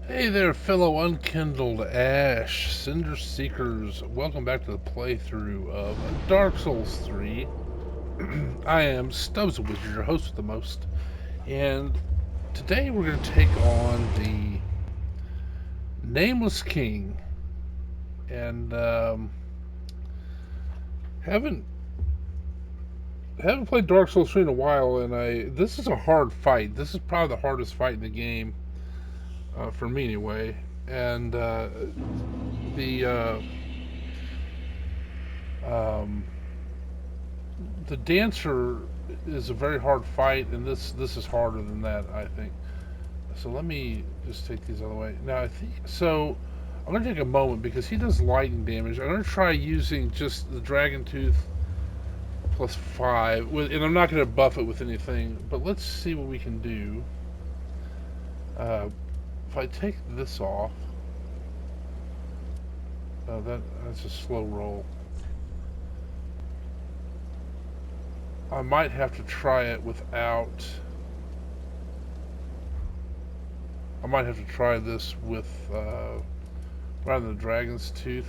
Hey there, fellow unkindled ash cinder seekers. Welcome back to the playthrough of Dark Souls 3. I am Stubbs the Wizard, your host with the most, and today we're going to take on the Nameless King. And haven't haven't played Dark Souls 3 in a while, and this is a hard fight. This is probably the hardest fight in the game for me anyway. And the um, the dancer is a very hard fight, and this is harder than that, I think. So let me just take these out of the way. Now I think so. I'm gonna take a moment because he does lightning damage. I'm gonna try using just the Dragon Tooth plus 5, and I'm not gonna buff it with anything. But let's see what we can do. Uh, if I take this off, that's a slow roll. I might have to try it without. I might have to try this with rather than the Dragon's Tooth.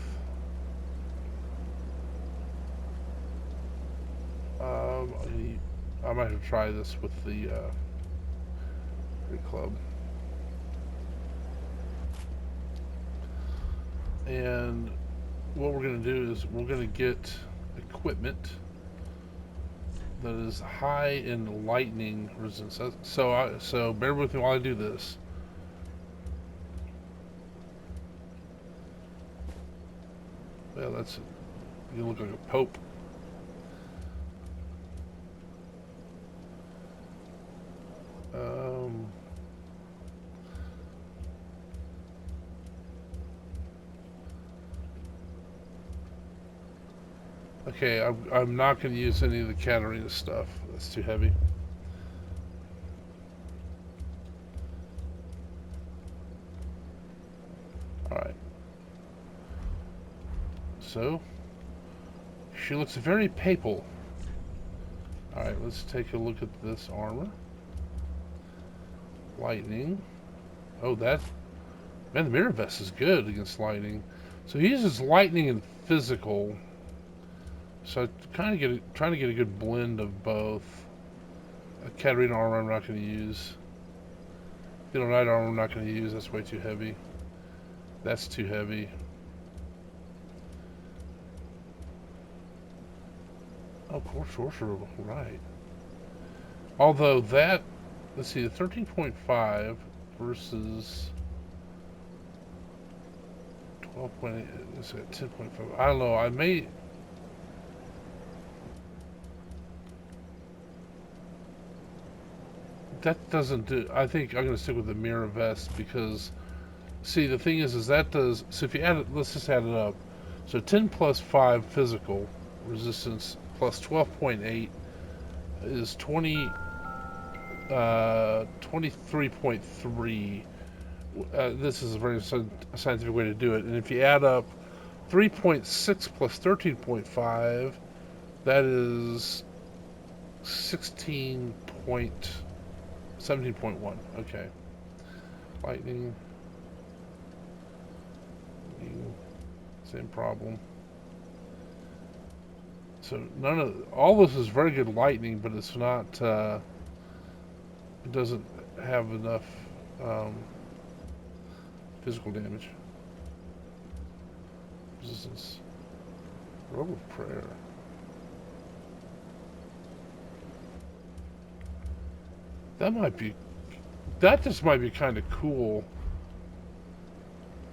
Um, I might have to try this with the club. And what we're going to do is we're going to get equipment that is high in lightning resistance. So bear with me while I do this. Well, you look like a pope. Um, okay, I'm not going to use any of the Katarina stuff. That's too heavy. All right. So she looks very papal. All right, let's take a look at this armor. Lightning. Oh, man, the mirror vest is good against lightning. So he uses lightning and physical. So trying to get a good blend of both. A Katarina armor I'm not going to use. Fiddle Knight armor I'm not going to use. That's way too heavy. That's too heavy. Oh, Core Sorcerer, right. Although let's see, the 13.5 versus 12.8, let's see, 10.5. I don't know, that doesn't do, I think I'm going to stick with the Mirror Vest because, see, the thing is that does, so if you add it, let's just add it up. So 10 plus 5 physical resistance plus 12.8 is 23.3. This is a very scientific way to do it. And if you add up 3.6 plus 13.5, that is 17.1. Okay. Lightning. Same problem. So all this is very good lightning, but it's not. It doesn't have enough physical damage. Resistance. Robe of Prayer. That might be. That just might be kind of cool.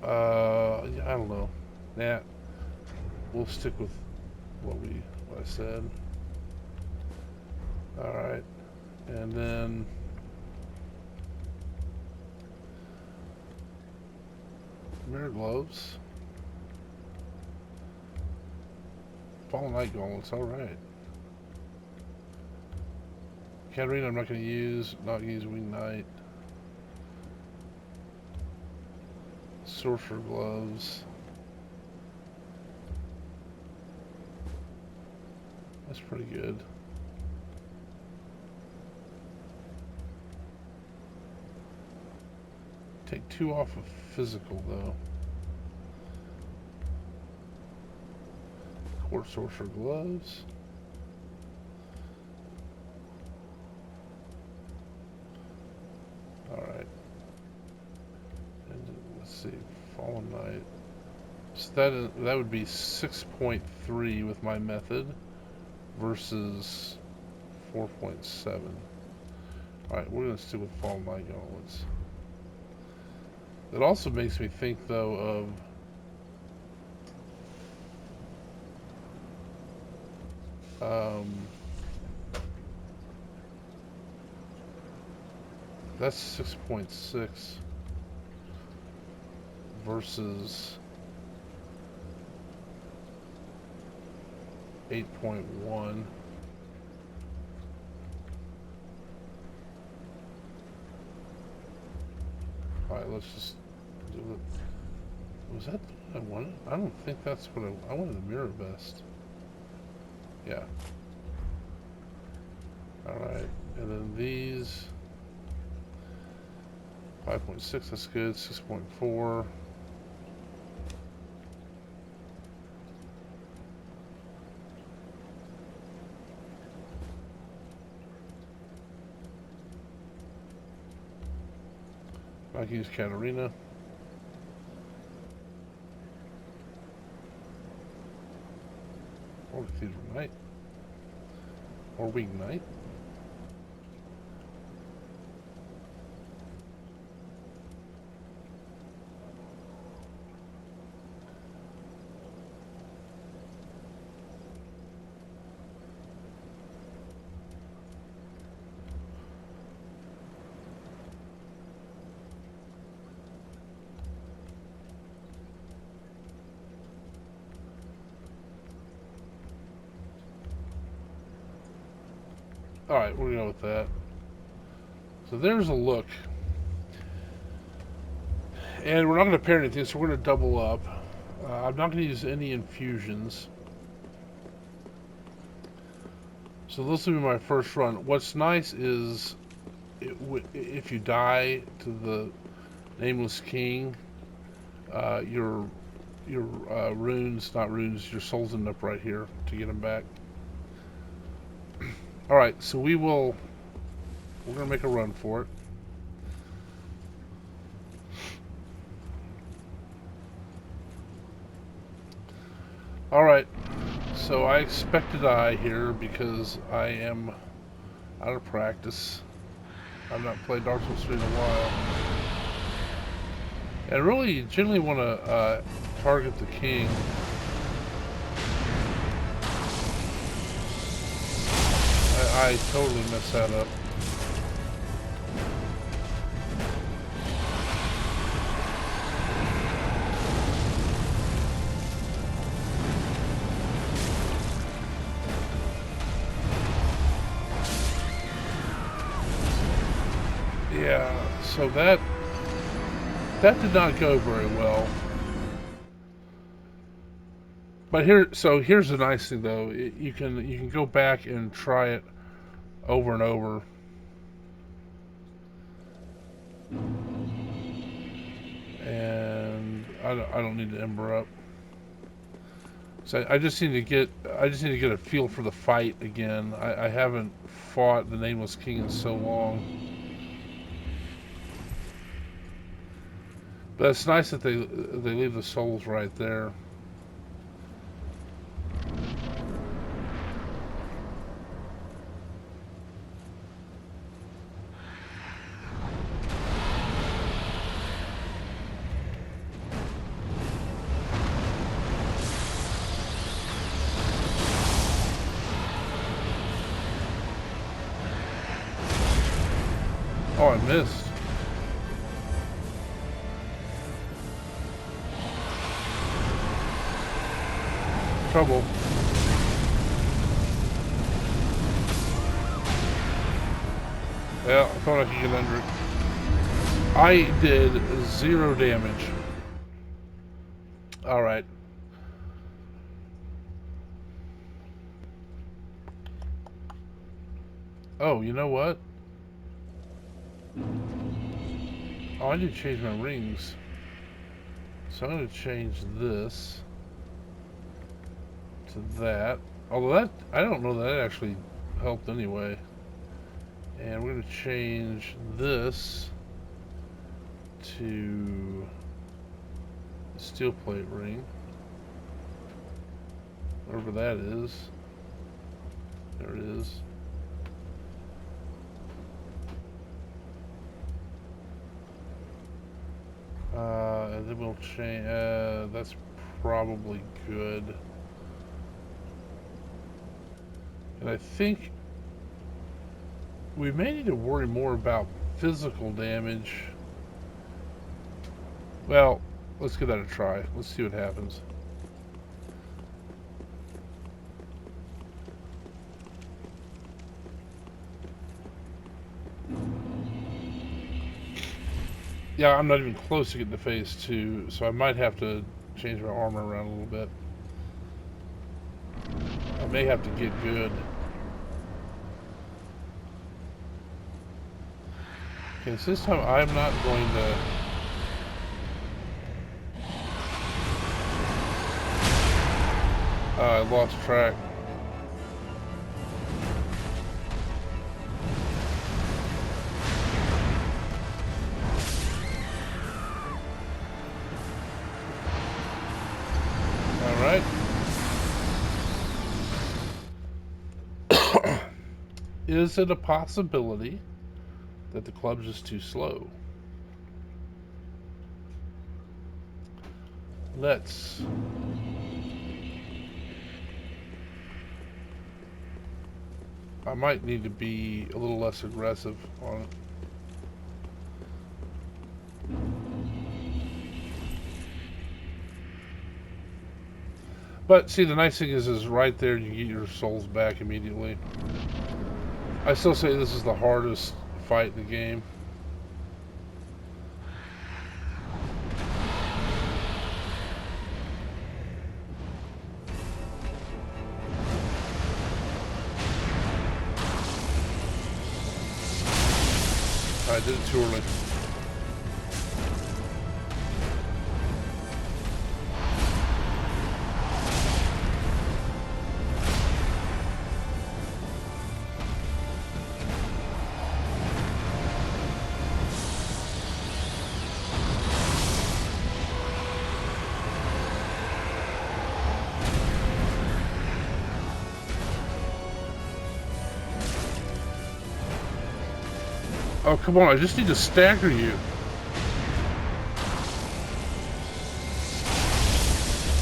I don't know. Nah, we'll stick with what I said. All right, and then mirror gloves. Fallen Night Gauntlets. All right. Katarina, I'm not going to use. Not going to use Wing Knight. Sorcerer gloves. That's pretty good. Take 2 off of physical, though. Quartz sorcerer gloves. Alright. And let's see. Fallen Knight. So that would be 6.3 with my method versus 4.7. Alright, we're going to stick with Fallen Knight gauntlets. It also makes me think, though, of that's 6.6 versus 8.1. Alright, let's just do it. Was that what I wanted? I don't think that's what I wanted a mirror vest. Yeah. Alright, and then these 5.6, that's good. 6.4. I can use Katarina. Or Cathedral Knight. Or Wing Knight. Alright, we're going to go with that. So there's a look. And we're not going to pair anything, so we're going to double up. I'm not going to use any infusions. So this will be my first run. What's nice is if you die to the Nameless King, your runes, not runes, your souls end up right here to get them back. Alright, so we're going to make a run for it. Alright, so I expect to die here because I am out of practice. I've not played Dark Souls 3 in a while. And I really generally want to target the king. I totally messed that up. Yeah, so that did not go very well. But here's the nice thing though. You can go back and try it over and over. And I don't need to ember up. So I just need to get a feel for the fight again. I haven't fought the Nameless King in so long. But it's nice that they leave the souls right there. Oh, I missed. Trouble. Yeah, I thought I could get under it. I did 0 damage. Alright. Oh, you know what? Oh, I need to change my rings. So I'm going to change this to that. Although that, I don't know that actually helped anyway. And we're going to change this to the steel plate ring. Wherever that is. There it is. And then we'll change, that's probably good. And I think we may need to worry more about physical damage. Well, let's give that a try. Let's see what happens. Yeah, I'm not even close to getting to phase 2, so I might have to change my armor around a little bit. I may have to get good. Okay, so this time I'm not going to... I lost track. Alright. Is it a possibility that the club's just too slow? Let's... I might need to be a little less aggressive on it. But see, the nice thing is right there you get your souls back immediately. I still say this is the hardest fight in the game. I did it too early. Oh, come on, I just need to stagger you.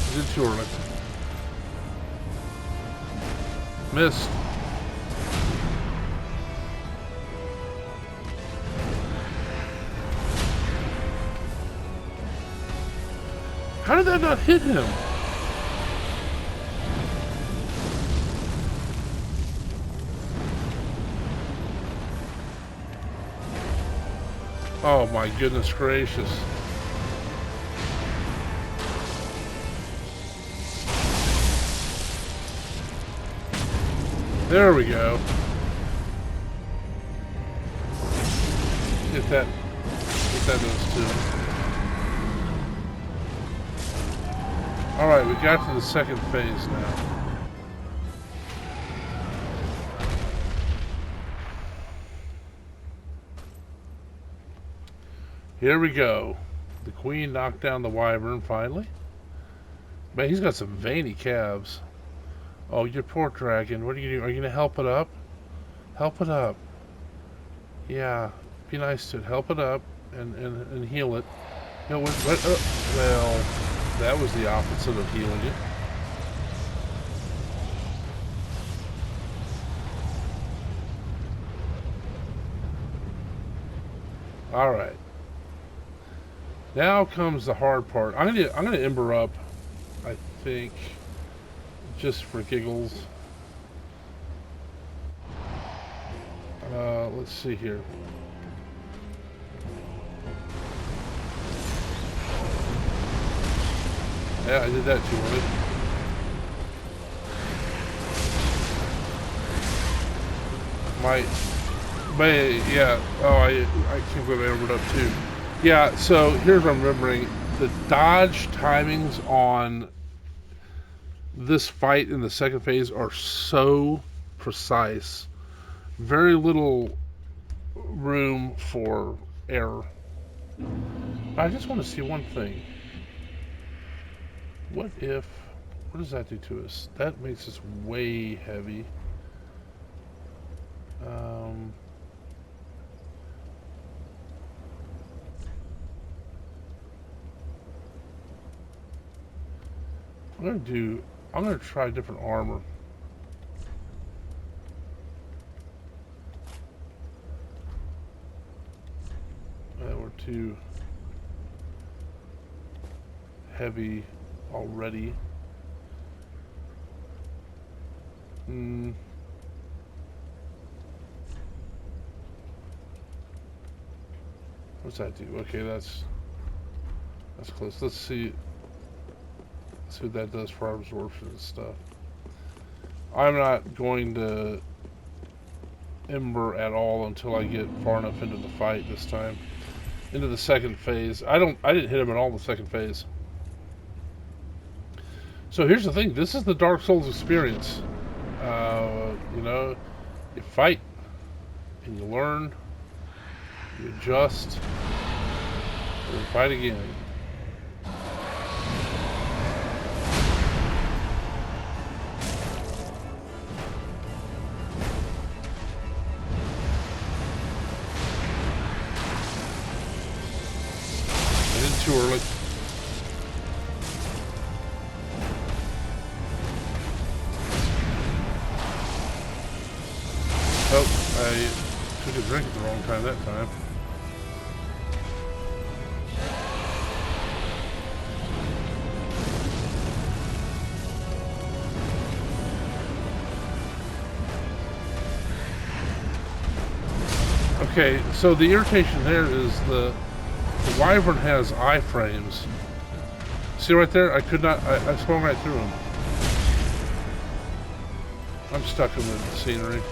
I did too early. Missed. How did that not hit him? Oh my goodness gracious. There we go. Get that those two. Alright, we got to the second phase now. Here we go. The queen knocked down the wyvern finally. Man, he's got some veiny calves. Oh, you poor dragon. What are you doing? Are you going to help it up? Help it up. Yeah, be nice to it. Help it up and heal it. You know, well, that was the opposite of healing it. All right. Now comes the hard part. I'm gonna ember up, I think, just for giggles. Let's see here. Yeah, I did that too early. Yeah. Oh, I can't believe I embered up too. Yeah, so here's what I'm remembering. The dodge timings on this fight in the second phase are so precise. Very little room for error. I just want to see one thing. What if... What does that do to us? That makes us way heavy. Um, I'm gonna do... I'm gonna try different armor. We're too heavy already. Hmm. What's that do? Okay, that's close. Let's see what that does for our absorption and stuff. I'm not going to Ember at all until I get far enough into the fight this time. Into the second phase. I didn't hit him at all the second phase. So here's the thing. This is the Dark Souls experience. You know, you fight and you learn, you adjust, and then fight again. I did too early. Oh, I took a drink at the wrong time that time. Okay, so the irritation there is the wyvern has iframes. See right there? I could not. I swung right through him. I'm stuck in the scenery.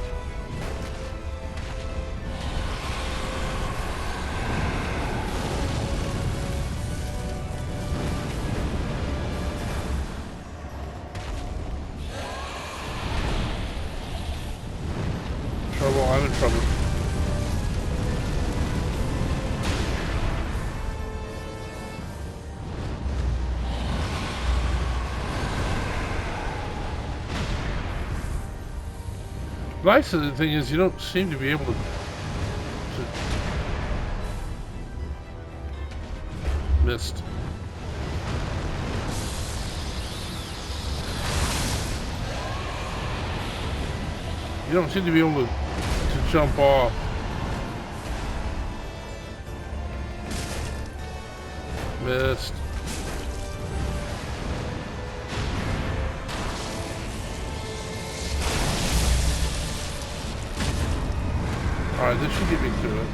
Trouble. I'm in trouble. The nice thing is you don't seem to be able to missed. You don't seem to be able to jump off. Missed. Alright, this should get me through it.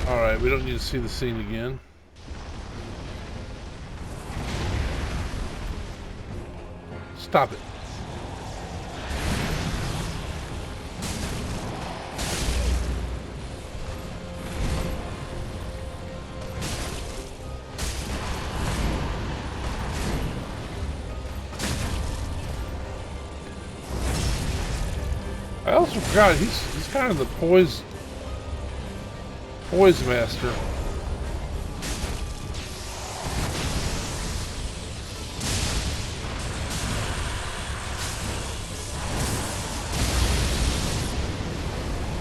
Alright, we don't need to see the scene again. Stop it. I also forgot he's kind of the poise master.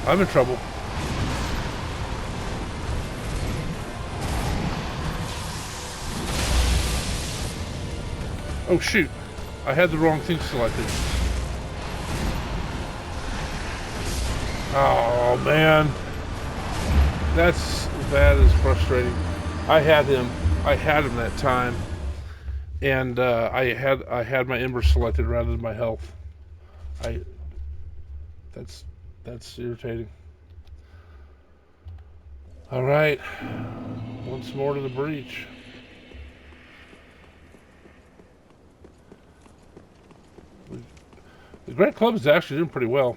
I'm in trouble. Oh shoot, I had the wrong thing selected. Oh man, that is frustrating. I had him that time, and I had my ember selected rather than my health. That's irritating. All right, once more to the breach. The The Great Club is actually doing pretty well.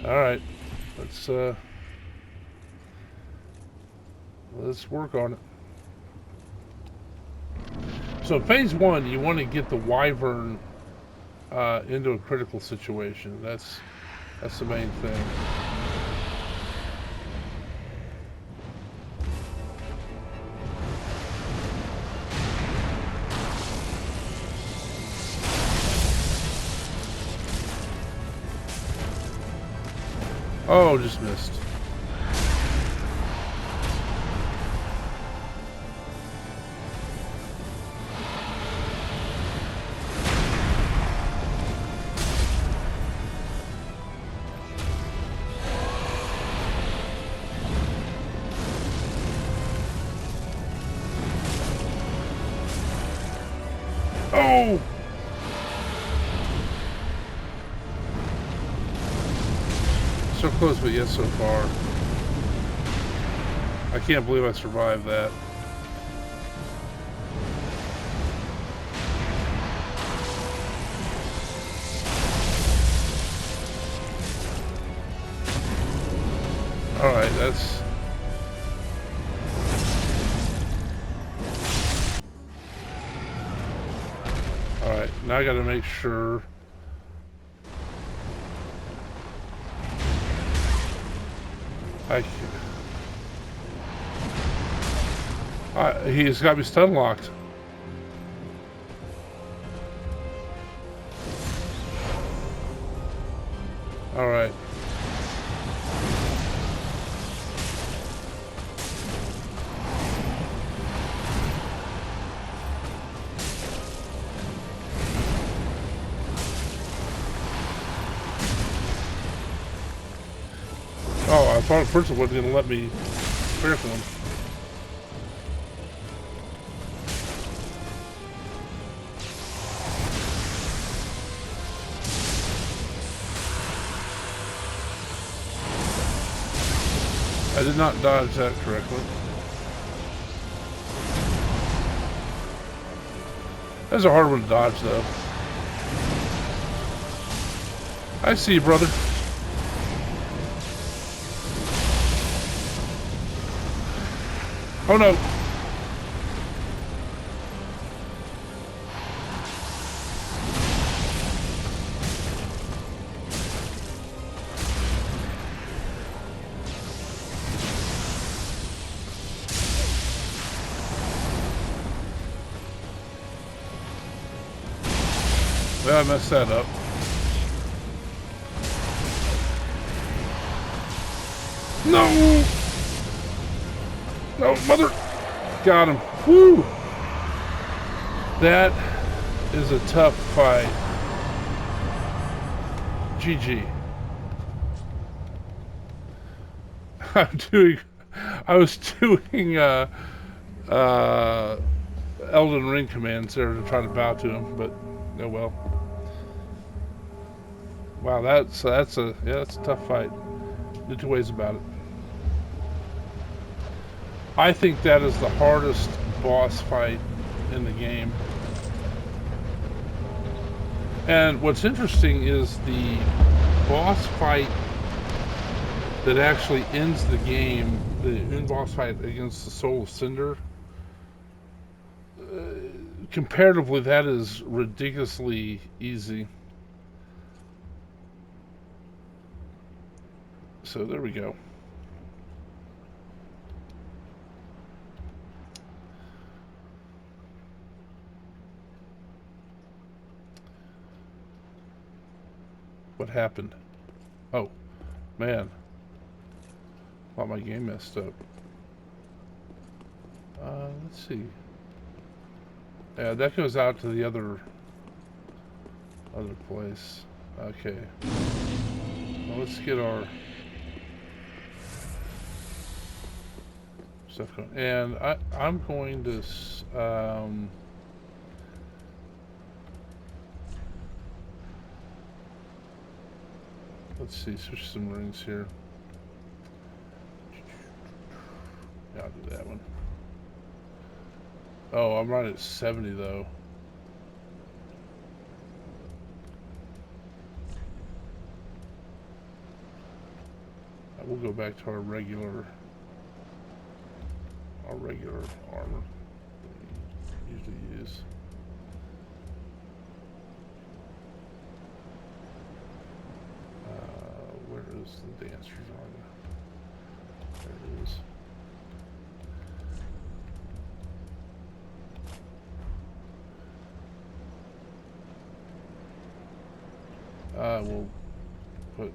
Alright. Let's work on it. So in phase 1, you want to get the Wyvern into a critical situation. That's the main thing. Oh, just missed. Oh! So close, but yet so far. I can't believe I survived that. Alright, that's... Alright, now I gotta make sure... he's got me stun locked. Alright. Oh, I thought first it wasn't going to let me critical him. I did not dodge that correctly. That's a hard one to dodge, though. I see you, brother. Oh no. Well, I messed that up. No! No, mother! Got him. Woo! That is a tough fight. GG. I was doing Elden Ring commands there to try to bow to him, but oh well. Wow, that's a tough fight. No two ways about it. I think that is the hardest boss fight in the game. And what's interesting is the boss fight that actually ends the game, the end boss fight against the Soul of Cinder. Comparatively, that is ridiculously easy. So there we go. What happened? Oh, man. Thought my game messed up. Let's see. Yeah, that goes out to the other place. Okay. Well, let's get our stuff going. And I'm going to let's see, switch some rings here. Yeah, I'll do that one. Oh, I'm right at 70 though. We'll go back to our regular armor we usually use. Where is the dancer's armor? There it is. We'll put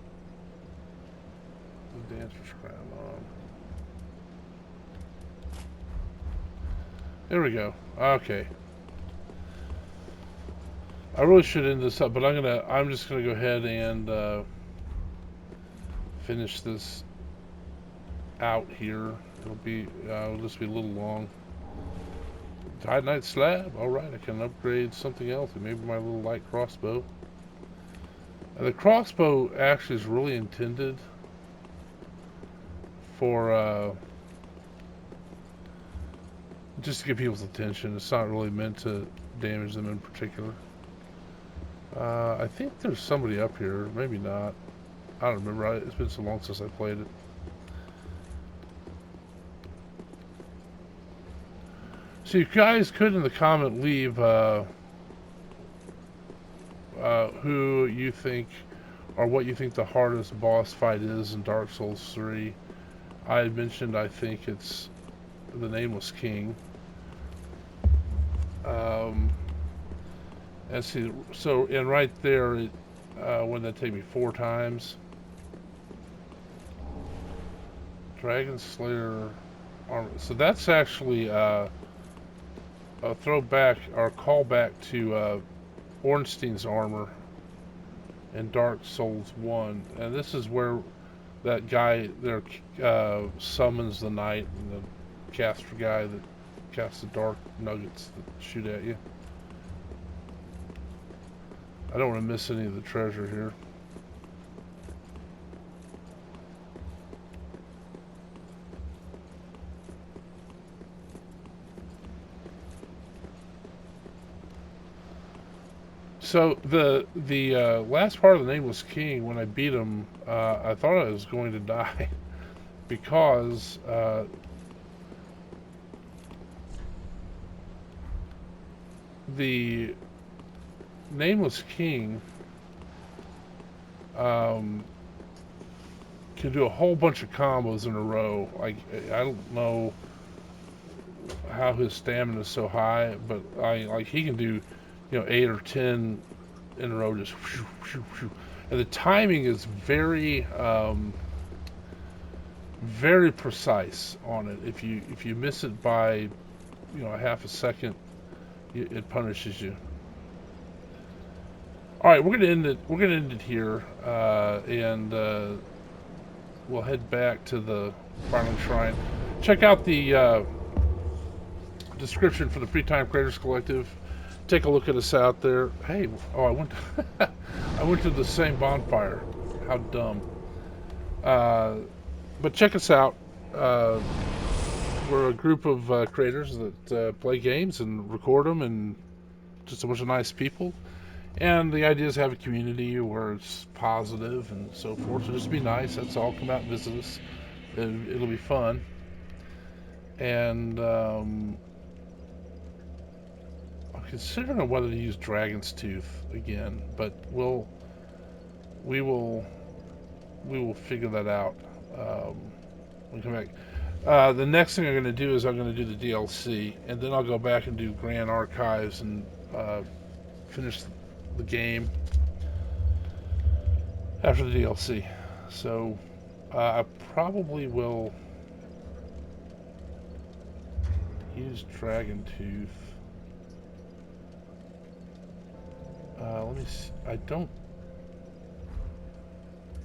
the dancer's crown on. There we go. Okay. I really should end this up, but I'm just gonna go ahead and finish this out here. It'll just be a little long. Titanite slab. All right, I can upgrade something else. Maybe my little light crossbow. The crossbow actually is really intended for just to get people's attention. It's not really meant to damage them in particular. I think there's somebody up here. Maybe not. I don't remember. It's been so long since I played it. So you guys could in the comment leave who you think or what you think the hardest boss fight is in Dark Souls 3. I had mentioned I think it's the Nameless King. And see, so and right there, it wouldn't that take me 4 times? Dragon Slayer armor. So that's actually a throwback or callback to Ornstein's armor in Dark Souls 1. And this is where that guy there summons the knight and the caster guy that casts the dark nuggets that shoot at you. I don't want to miss any of the treasure here. So the last part of the Nameless King, when I beat him, I thought I was going to die because the Nameless King can do a whole bunch of combos in a row. Like I don't know how his stamina is so high, but he can do 8 or 10 in a row, just whew, whew, whew. And the timing is very very precise on it. If you miss it by a half a second, it punishes you. All right, we're gonna end it here, and we'll head back to the Firelink Shrine. Check out the description for the Free Time Creators Collective. Take a look at us out there. Hey, I went to I went to the same bonfire. How dumb. But check us out. We're a group of creators that play games and record them, and just a bunch of nice people. And the idea is to have a community where it's positive and so forth. So just be nice. That's all. Come out and visit us. It'll be fun. And I'm considering whether to use Dragon's Tooth again, but we will figure that out when we come back. The next thing I'm going to do is I'm going to do the DLC, and then I'll go back and do Grand Archives and finish the game after the DLC. So I probably will use Dragon Tooth. Let me see.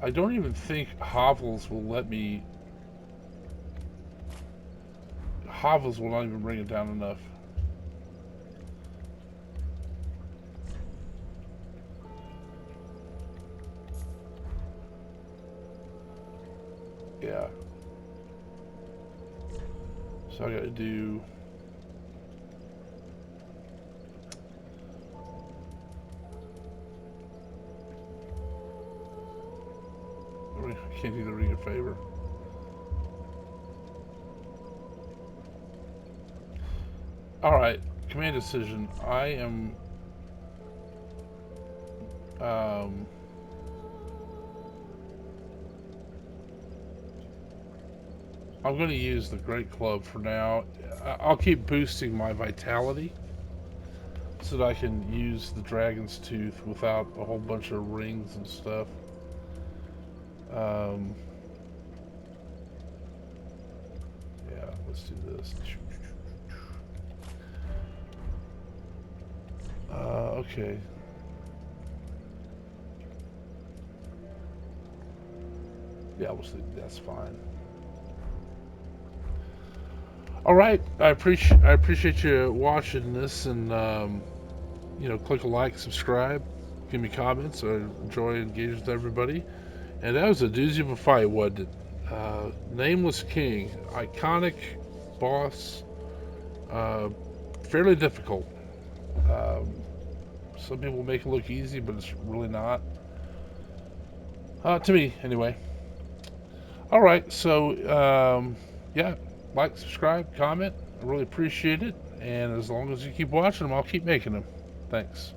I don't even think Hovels will let me. Hovels will not even bring it down enough. Yeah. So I gotta do. I can't do the ring a favor. Alright, command decision. I am... Um, I'm going to use the Great Club for now. I'll keep boosting my vitality so that I can use the Dragon's Tooth without a whole bunch of rings and stuff. Yeah, let's do this. Okay. Yeah, we'll see. That's fine. All right, I appreciate you watching this, and click a like, subscribe, give me comments. I enjoy engaging with everybody. And that was a doozy of a fight, wasn't it? Nameless King, iconic boss, fairly difficult. Um, some people make it look easy, but it's really not. To me, anyway. All right, so yeah, like, subscribe, comment. I really appreciate it. And as long as you keep watching them, I'll keep making them. Thanks.